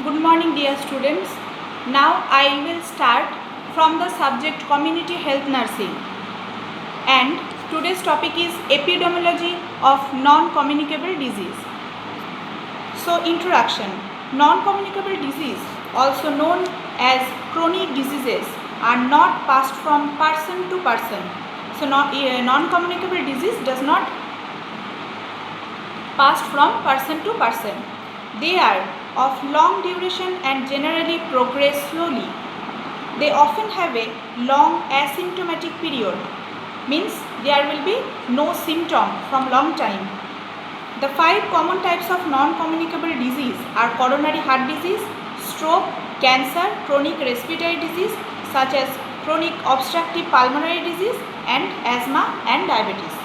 Good morning dear students. Now I will start from the subject Community Health Nursing, and today's topic is Epidemiology of Non-Communicable Disease. So introduction. Non-communicable disease, also known as chronic diseases, are not passed from person to person. So non-communicable disease does not passed from person to person. They are of long duration and generally progress slowly. They often have a long asymptomatic period, means there will be no symptom from long time. The 5 common types of non-communicable disease are coronary heart disease, stroke, cancer, chronic respiratory disease such as chronic obstructive pulmonary disease, and asthma and diabetes.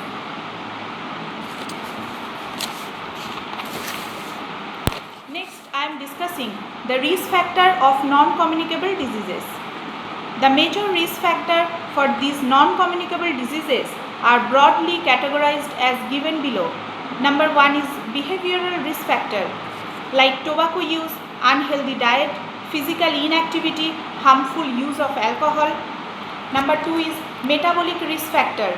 Next, I am discussing the risk factor of non-communicable diseases. The major risk factor for these non-communicable diseases are broadly categorized as given below. Number 1 is behavioral risk factor like tobacco use, unhealthy diet, physical inactivity, harmful use of alcohol. Number 2 is metabolic risk factor.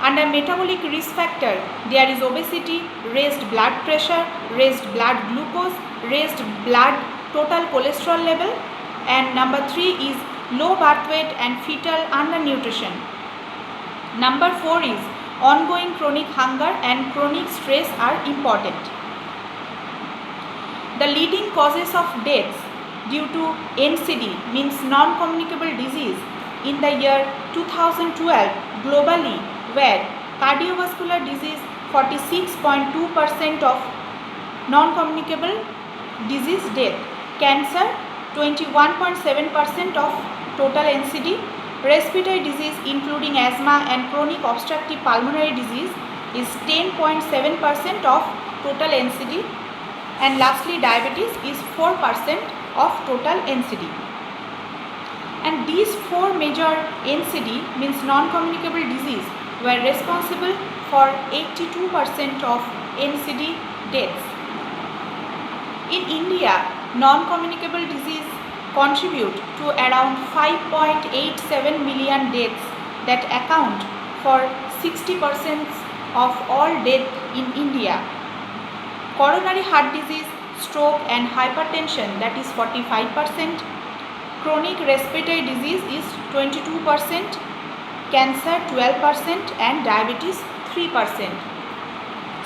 Under metabolic risk factor, there is obesity, raised blood pressure, raised blood glucose, raised blood total cholesterol level, and number 3 is low birth weight and fetal undernutrition. Number 4 is ongoing chronic hunger and chronic stress are important. The leading causes of deaths due to NCD, means non-communicable disease, in the year 2012 globally were cardiovascular disease 46.2% of non-communicable disease death, cancer 21.7% of total NCD, respiratory disease including asthma and chronic obstructive pulmonary disease is 10.7% of total NCD, and lastly diabetes is 4% of total NCD. And these 4 major NCD, means non-communicable disease, were responsible for 82% of NCD deaths. In India, non-communicable disease contribute to around 5.87 million deaths that account for 60% of all death in India. Coronary heart disease, stroke and hypertension, that is 45%. Chronic respiratory disease is 22%. Cancer 12% and diabetes 3%.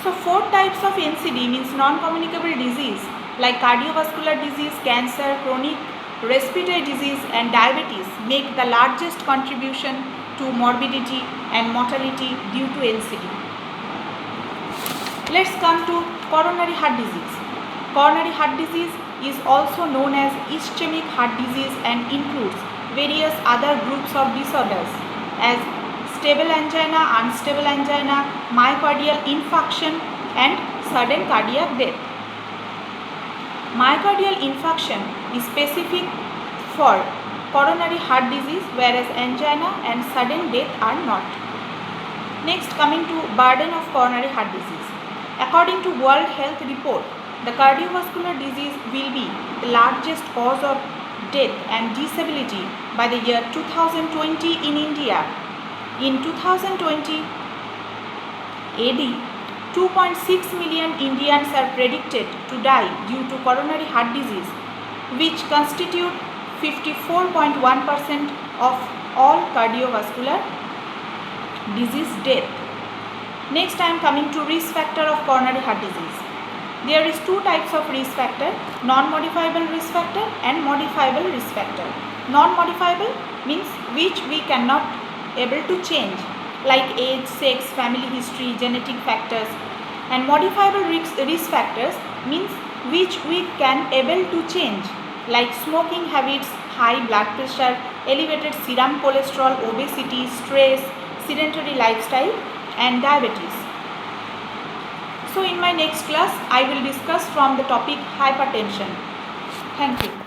So 4 types of NCD, means non-communicable disease, like cardiovascular disease, cancer, chronic respiratory disease and diabetes make the largest contribution to morbidity and mortality due to NCD. Let's come to coronary heart disease. Coronary heart disease is also known as ischemic heart disease and includes various other groups of disorders as stable angina, unstable angina, myocardial infarction and sudden cardiac death. Myocardial infarction is specific for coronary heart disease, whereas angina and sudden death are not. Next, coming to burden of coronary heart disease. According to World Health Report, the cardiovascular disease will be the largest cause of death and disability by the year 2020 in India. In 2020 AD, 2.6 million Indians are predicted to die due to coronary heart disease, which constitute 54.1% of all cardiovascular disease death. Next, I am coming to risk factor of coronary heart disease. There is 2 types of risk factor, non-modifiable risk factor and modifiable risk factor. Non-modifiable means which we cannot able to change, like age, sex, family history, genetic factors, and modifiable risk factors means which we can able to change, like smoking habits, high blood pressure, elevated serum cholesterol, obesity, stress, sedentary lifestyle and diabetes. So in my next class, I will discuss from the topic hypertension. Thank you.